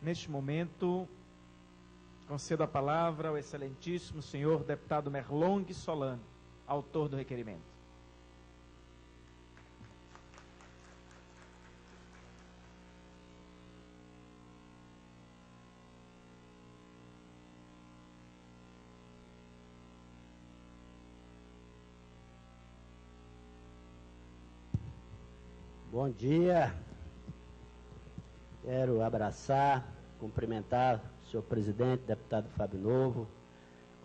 Neste momento, concedo a palavra ao excelentíssimo senhor deputado Merlong Solano, autor do requerimento. Bom dia. Quero abraçar, cumprimentar o senhor presidente, deputado Fábio Novo,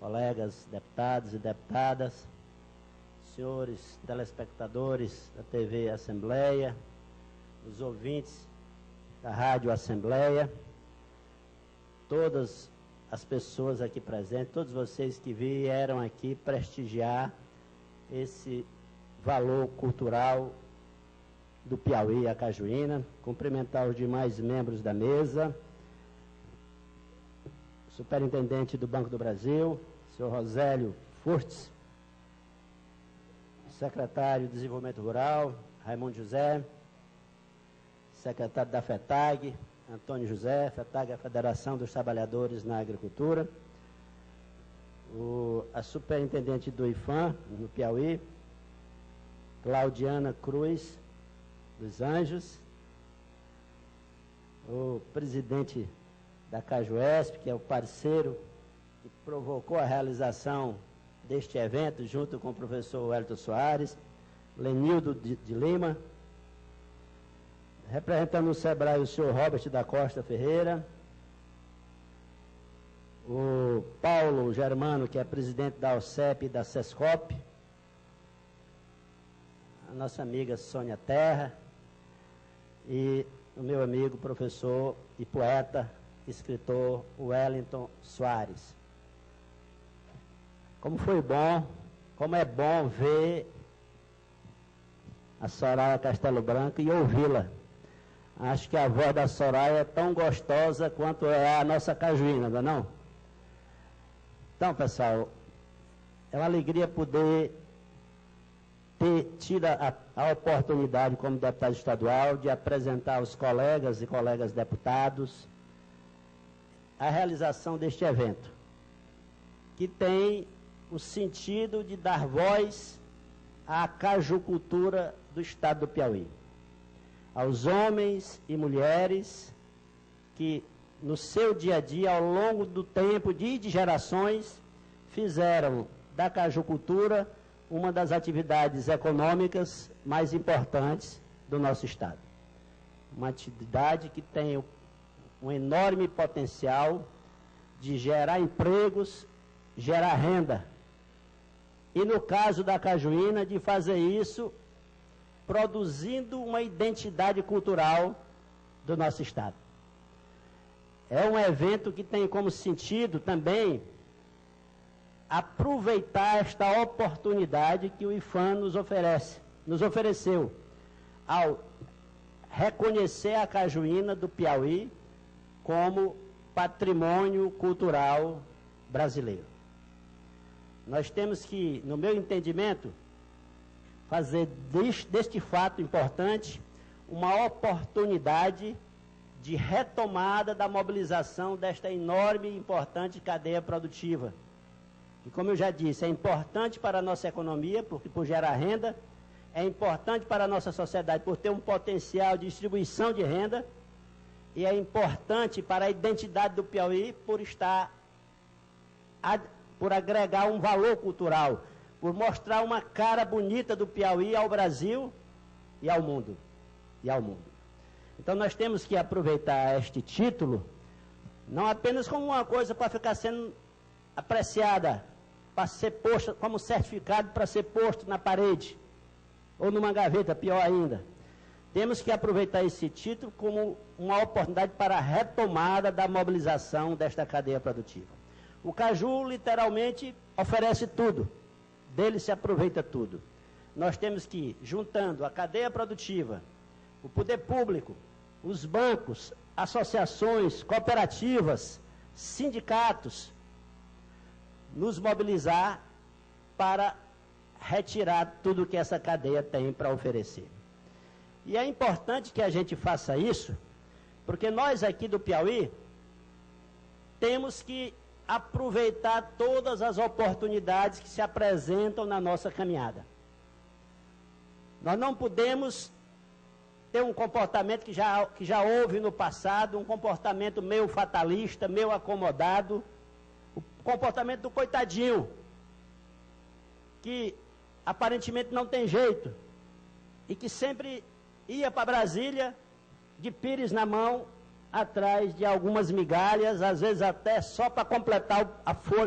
colegas deputados e deputadas, senhores telespectadores da TV Assembleia, os ouvintes da Rádio Assembleia, todas as pessoas aqui presentes, todos vocês que vieram aqui prestigiar esse valor cultural do Piauí e a Cajuína, cumprimentar os demais membros da mesa, superintendente do Banco do Brasil, senhor Rosélio Furtz, secretário de Desenvolvimento Rural, Raimundo José, secretário da FETAG, Antônio José, FETAG é a Federação dos Trabalhadores na Agricultura, a superintendente do IFAM, no Piauí, Claudiana Cruz dos Anjos, o presidente da Cajuesp, que é o parceiro que provocou a realização deste evento, junto com o professor Wellington Soares, Lenildo de Lima, representando o SEBRAE, o senhor Robert da Costa Ferreira, o Paulo Germano, que é presidente da OCEP e da SESCOP, a nossa amiga Sônia Terra, e o meu amigo, professor e poeta, escritor Wellington Soares. Como é bom ver a Soraya Castelo Branco e ouvi-la. Acho que a voz da Soraya é tão gostosa quanto é a nossa Cajuína, não é não? Então, pessoal, é uma alegria poder ter tido a oportunidade como deputado estadual de apresentar aos colegas e colegas deputados a realização deste evento, que tem o sentido de dar voz à cajucultura do estado do Piauí, aos homens e mulheres que no seu dia a dia, ao longo do tempo de gerações, fizeram da cajucultura uma das atividades econômicas mais importantes do nosso estado. Uma atividade que tem um enorme potencial de gerar empregos, gerar renda. E no caso da Cajuína, de fazer isso produzindo uma identidade cultural do nosso estado. É um evento que tem como sentido também aproveitar esta oportunidade que o IFAM nos ofereceu, ao reconhecer a Cajuína do Piauí como patrimônio cultural brasileiro. Nós temos que, no meu entendimento, fazer deste fato importante uma oportunidade de retomada da mobilização desta enorme e importante cadeia produtiva. E como eu já disse, é importante para a nossa economia, porque por gerar renda, é importante para a nossa sociedade, por ter um potencial de distribuição de renda, e é importante para a identidade do Piauí, por agregar um valor cultural, por mostrar uma cara bonita do Piauí ao Brasil e ao mundo. Então nós temos que aproveitar este título, não apenas como uma coisa para ficar sendo apreciada, para ser posto como certificado para ser posto na parede, ou numa gaveta, pior ainda. Temos que aproveitar esse título como uma oportunidade para a retomada da mobilização desta cadeia produtiva. O caju, literalmente, oferece tudo, dele se aproveita tudo. Nós temos que, juntando a cadeia produtiva, o poder público, os bancos, associações, cooperativas, sindicatos, nos mobilizar para retirar tudo que essa cadeia tem para oferecer. E é importante que a gente faça isso, porque nós aqui do Piauí temos que aproveitar todas as oportunidades que se apresentam na nossa caminhada. Nós não podemos ter um comportamento que já houve no passado, um comportamento meio fatalista, meio acomodado, o comportamento do coitadinho, que aparentemente não tem jeito, e que sempre ia para Brasília de pires na mão, atrás de algumas migalhas, às vezes até só para completar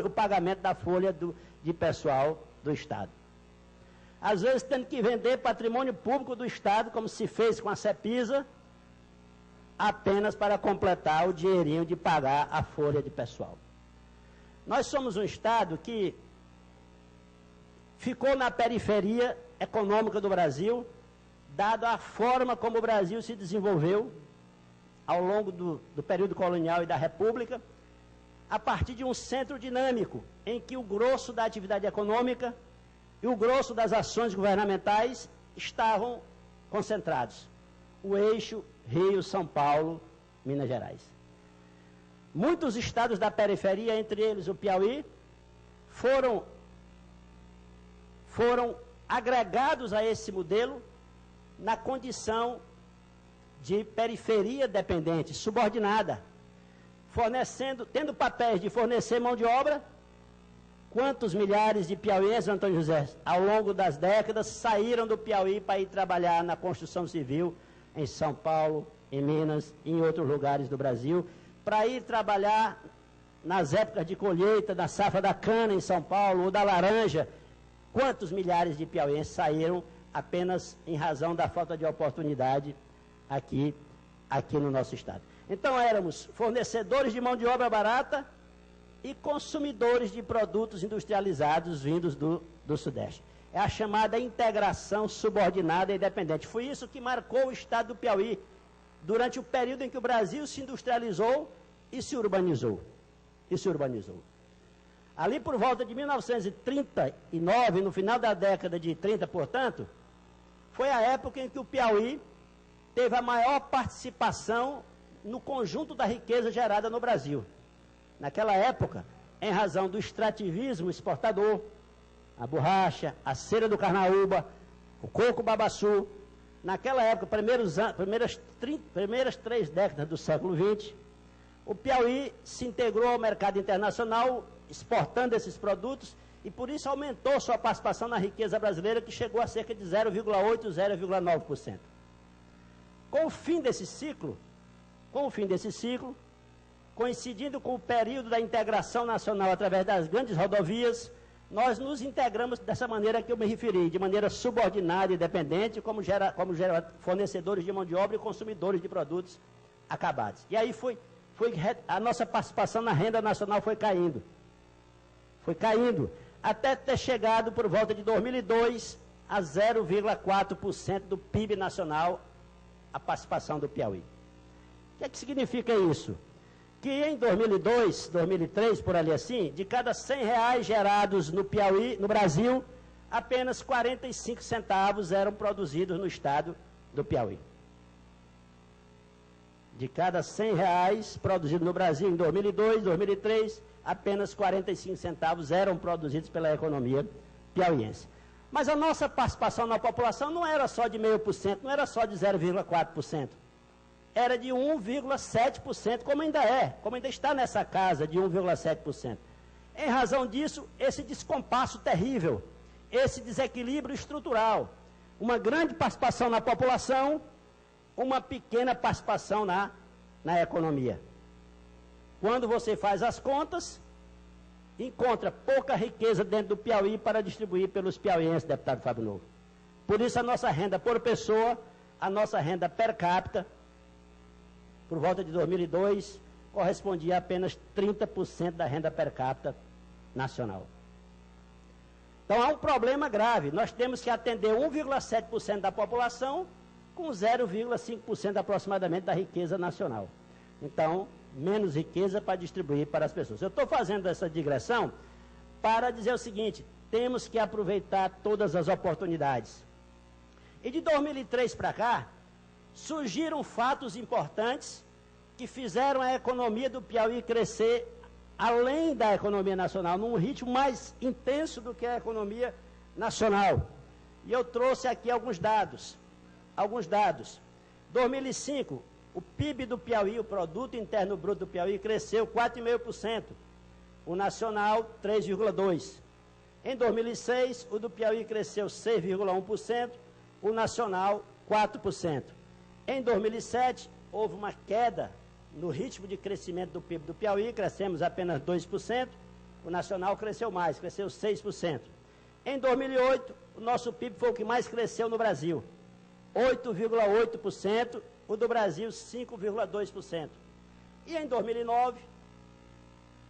o pagamento da folha de pessoal do Estado. Às vezes tendo que vender patrimônio público do Estado, como se fez com a Cepisa, apenas para completar o dinheirinho de pagar a folha de pessoal. Nós somos um Estado que ficou na periferia econômica do Brasil, dado a forma como o Brasil se desenvolveu ao longo do período colonial e da República, a partir de um centro dinâmico, em que o grosso da atividade econômica e o grosso das ações governamentais estavam concentrados. O eixo Rio-São Paulo, Minas Gerais. Muitos estados da periferia, entre eles o Piauí, foram agregados a esse modelo na condição de periferia dependente, subordinada, tendo papéis de fornecer mão de obra. Quantos milhares de piauienses, Antônio José, ao longo das décadas, saíram do Piauí para ir trabalhar na construção civil em São Paulo, em Minas e em outros lugares do Brasil, para ir trabalhar nas épocas de colheita, da safra da cana em São Paulo, ou da laranja. Quantos milhares de piauienses saíram apenas em razão da falta de oportunidade aqui no nosso estado? Então éramos fornecedores de mão de obra barata e consumidores de produtos industrializados vindos do Sudeste. É a chamada integração subordinada e dependente. Foi isso que marcou o estado do Piauí durante o período em que o Brasil se industrializou e se urbanizou. Ali por volta de 1939, no final da década de 30, portanto, foi a época em que o Piauí teve a maior participação no conjunto da riqueza gerada no Brasil. Naquela época, em razão do extrativismo exportador, a borracha, a cera do carnaúba, o coco babaçu, naquela época, primeiras 3 décadas do século XX, o Piauí se integrou ao mercado internacional, exportando esses produtos, e por isso aumentou sua participação na riqueza brasileira, que chegou a cerca de 0,8%, 0,9%. Com o fim desse ciclo, coincidindo com o período da integração nacional através das grandes rodovias, nós nos integramos dessa maneira que eu me referi, de maneira subordinada e dependente, como fornecedores de mão de obra e consumidores de produtos acabados. E aí a nossa participação na renda nacional foi caindo, até ter chegado por volta de 2002 a 0,4% do PIB nacional, a participação do Piauí. O que significa isso? Que em 2002, 2003, por ali assim, de cada R$100 gerados no Piauí, no Brasil, apenas 45 centavos eram produzidos no estado do Piauí. De cada R$100 produzidos no Brasil em 2002, 2003, apenas 45 centavos eram produzidos pela economia piauiense. Mas a nossa participação na população não era só de 0,5%, não era só de 0,4%. Era de 1,7%, como ainda está nessa casa de 1,7%. Em razão disso, esse descompasso terrível, esse desequilíbrio estrutural, uma grande participação na população, uma pequena participação na economia. Quando você faz as contas, encontra pouca riqueza dentro do Piauí para distribuir pelos piauienses, deputado Fábio Novo. Por isso a nossa renda por pessoa, a nossa renda per capita, por volta de 2002, correspondia a apenas 30% da renda per capita nacional. Então há um problema grave. Nós temos que atender 1,7% da população com 0,5% aproximadamente da riqueza nacional. Então, menos riqueza para distribuir para as pessoas. Eu estou fazendo essa digressão para dizer o seguinte: temos que aproveitar todas as oportunidades. E de 2003 para cá, surgiram fatos importantes que fizeram a economia do Piauí crescer além da economia nacional, num ritmo mais intenso do que a economia nacional. E eu trouxe aqui alguns dados. 2005, o PIB do Piauí, o Produto Interno Bruto do Piauí, cresceu 4,5%. O nacional, 3,2%. Em 2006, o do Piauí cresceu 6,1%. O nacional, 4%. Em 2007, houve uma queda no ritmo de crescimento do PIB do Piauí, crescemos apenas 2%. O nacional cresceu mais, cresceu 6%. Em 2008, o nosso PIB foi o que mais cresceu no Brasil, 8,8%, o do Brasil 5,2%. E em 2009,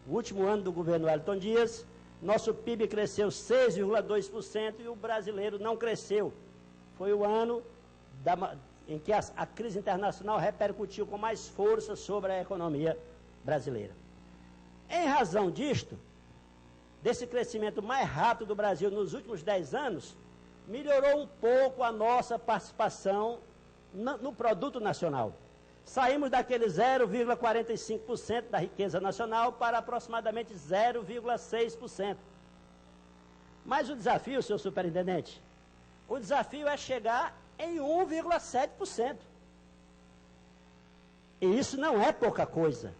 o último ano do governo Wellington Dias, nosso PIB cresceu 6,2% e o brasileiro não cresceu. Foi o ano em que a crise internacional repercutiu com mais força sobre a economia brasileira. Em razão disto, desse crescimento mais rápido do Brasil nos últimos 10 anos, melhorou um pouco a nossa participação no produto nacional. Saímos daquele 0,45% da riqueza nacional para aproximadamente 0,6%. Mas o desafio, senhor superintendente, o desafio é chegar em 1,7%. E isso não é pouca coisa.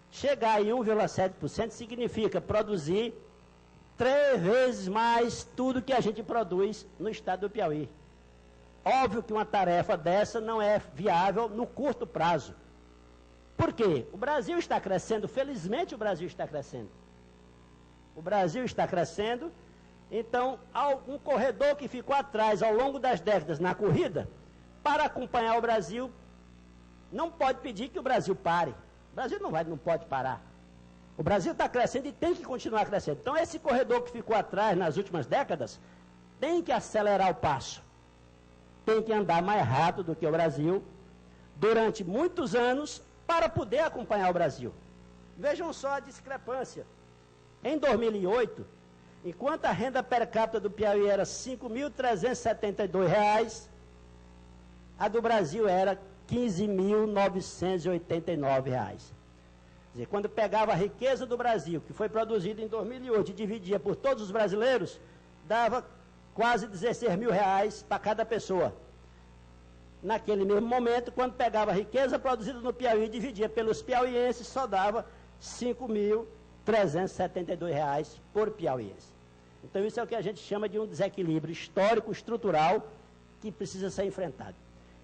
Chegar em 1,7% significa produzir 3 vezes mais tudo que a gente produz no estado do Piauí. Óbvio que uma tarefa dessa não é viável no curto prazo. Por quê? O Brasil está crescendo, felizmente o Brasil está crescendo. O Brasil está crescendo, então um corredor que ficou atrás ao longo das décadas na corrida, para acompanhar o Brasil, não pode pedir que o Brasil pare. O Brasil não pode parar. O Brasil está crescendo e tem que continuar crescendo. Então, esse corredor que ficou atrás nas últimas décadas, tem que acelerar o passo. Tem que andar mais rápido do que o Brasil, durante muitos anos, para poder acompanhar o Brasil. Vejam só a discrepância. Em 2008, enquanto a renda per capita do Piauí era R$ 5.372, a do Brasil era R$ 15.989. Quer dizer, quando pegava a riqueza do Brasil, que foi produzida em 2008, e dividia por todos os brasileiros, dava quase R$ 16.000 para cada pessoa. Naquele mesmo momento, quando pegava a riqueza produzida no Piauí e dividia pelos piauienses, só dava R$ 5.372 por piauiense. Então, isso é o que a gente chama de um desequilíbrio histórico, estrutural, que precisa ser enfrentado.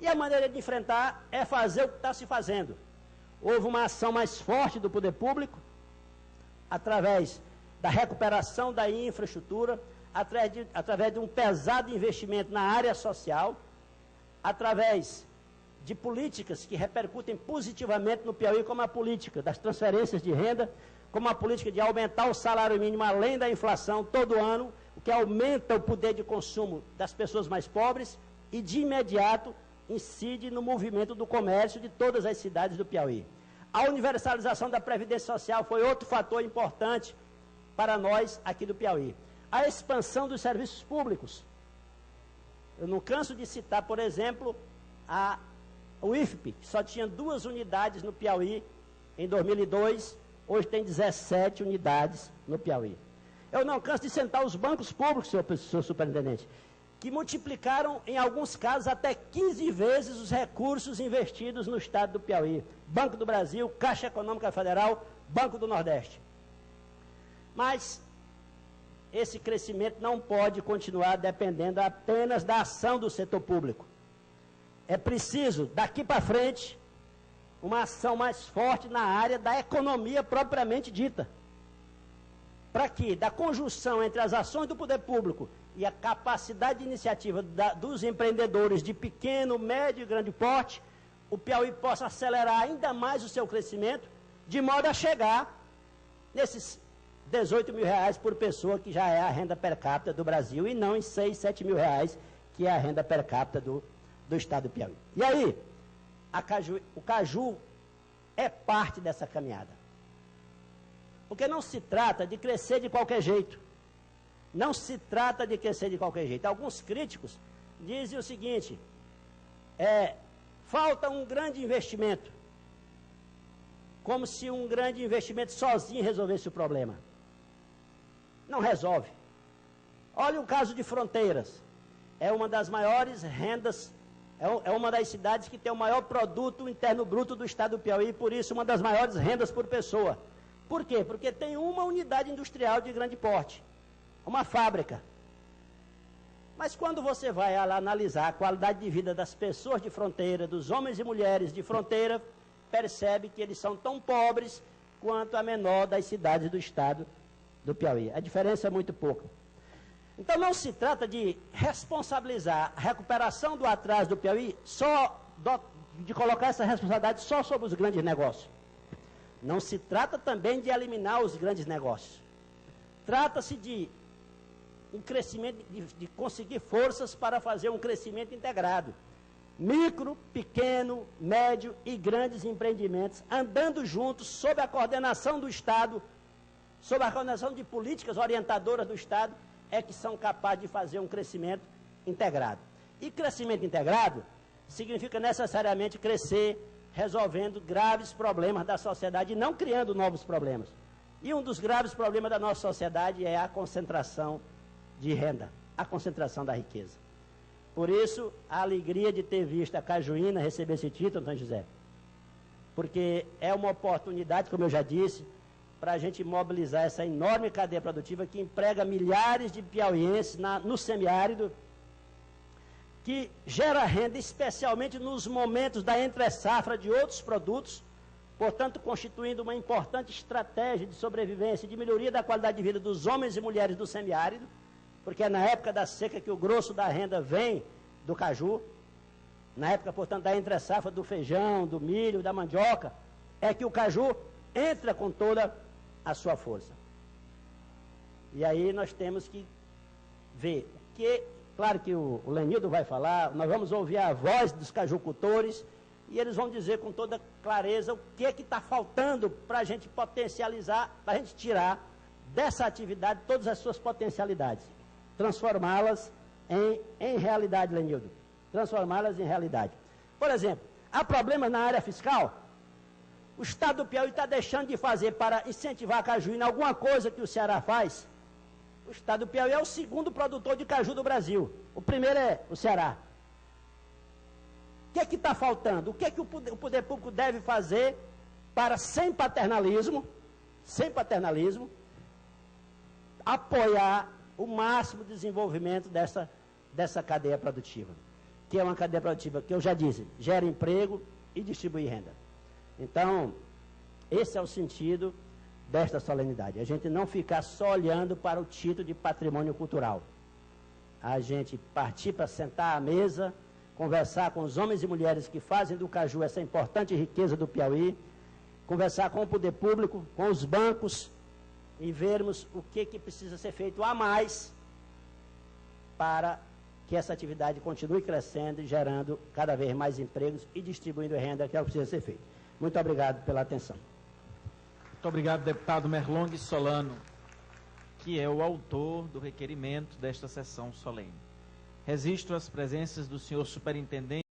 E a maneira de enfrentar é fazer o que está se fazendo. Houve uma ação mais forte do poder público, através da recuperação da infraestrutura, através de um pesado investimento na área social, através de políticas que repercutem positivamente no Piauí, como a política das transferências de renda, como a política de aumentar o salário mínimo além da inflação todo ano, o que aumenta o poder de consumo das pessoas mais pobres e, de imediato, incide no movimento do comércio de todas as cidades do Piauí. A universalização da Previdência Social foi outro fator importante para nós aqui do Piauí. A expansão dos serviços públicos. Eu não canso de citar, por exemplo, o IFP, que só tinha 2 unidades no Piauí em 2002, hoje tem 17 unidades no Piauí. Eu não canso de citar os bancos públicos, senhor superintendente, que multiplicaram, em alguns casos, até 15 vezes os recursos investidos no estado do Piauí. Banco do Brasil, Caixa Econômica Federal, Banco do Nordeste. Mas esse crescimento não pode continuar dependendo apenas da ação do setor público. É preciso, daqui para frente, uma ação mais forte na área da economia propriamente dita. Para que, da conjunção entre as ações do poder público e a capacidade de iniciativa dos empreendedores de pequeno, médio e grande porte, o Piauí possa acelerar ainda mais o seu crescimento, de modo a chegar nesses R$18.000 por pessoa, que já é a renda per capita do Brasil, e não em R$6.000, R$7.000, que é a renda per capita do estado do Piauí. E aí, o Caju é parte dessa caminhada. Porque não se trata de crescer de qualquer jeito. Não se trata de crescer de qualquer jeito. Alguns críticos dizem o seguinte: falta um grande investimento. como se um grande investimento sozinho resolvesse o problema. Não resolve. Olha o caso de Fronteiras. É uma das maiores rendas, é uma das cidades que tem o maior produto interno bruto do estado do Piauí, por isso uma das maiores rendas por pessoa. Por quê? Porque tem uma unidade industrial de grande porte, uma fábrica. Mas quando você vai analisar a qualidade de vida das pessoas de Fronteira, dos homens e mulheres de Fronteira, percebe que eles são tão pobres quanto a menor das cidades do estado do Piauí. A diferença é muito pouca. Então não se trata de responsabilizar a recuperação do atraso do Piauí, de colocar essa responsabilidade só sobre os grandes negócios. Não se trata também de eliminar os grandes negócios. Trata-se de um crescimento, de conseguir forças para fazer um crescimento integrado. Micro, pequeno, médio e grandes empreendimentos andando juntos sob a coordenação do Estado, sob a coordenação de políticas orientadoras do Estado, é que são capazes de fazer um crescimento integrado. E crescimento integrado significa necessariamente crescer resolvendo graves problemas da sociedade e não criando novos problemas. E um dos graves problemas da nossa sociedade é a concentração de renda, a concentração da riqueza. Por isso, a alegria de ter visto a Cajuína receber esse título, Antônio José, porque é uma oportunidade, como eu já disse, para a gente mobilizar essa enorme cadeia produtiva que emprega milhares de piauienses no semiárido, que gera renda especialmente nos momentos da entre-safra de outros produtos, portanto, constituindo uma importante estratégia de sobrevivência e de melhoria da qualidade de vida dos homens e mulheres do semiárido, porque é na época da seca que o grosso da renda vem do caju, na época, portanto, da entre-safra do feijão, do milho, da mandioca, é que o caju entra com toda a sua força. E aí nós temos que ver que, claro que o Lenildo vai falar, nós vamos ouvir a voz dos cajucultores e eles vão dizer com toda clareza o que é que está faltando para a gente potencializar, para a gente tirar dessa atividade todas as suas potencialidades, transformá-las em realidade, Lenildo, transformá-las em realidade. Por exemplo, há problemas na área fiscal. O estado do Piauí está deixando de fazer para incentivar a cajuína alguma coisa que o Ceará faz. O estado do Piauí é o segundo produtor de caju do Brasil. O primeiro é o Ceará. O que é que está faltando? O que é que o poder público deve fazer para, sem paternalismo, apoiar o máximo desenvolvimento dessa cadeia produtiva? Que é uma cadeia produtiva que eu já disse, gera emprego e distribui renda. Então, esse é o sentido desta solenidade. A gente não ficar só olhando para o título de patrimônio cultural. A gente partir para sentar à mesa, conversar com os homens e mulheres que fazem do caju essa importante riqueza do Piauí, conversar com o poder público, com os bancos, e vermos o que precisa ser feito a mais para que essa atividade continue crescendo e gerando cada vez mais empregos e distribuindo renda, que é o que precisa ser feito. Muito obrigado pela atenção. Muito obrigado, deputado Merlong Solano, que é o autor do requerimento desta sessão solene. Registro as presenças do senhor superintendente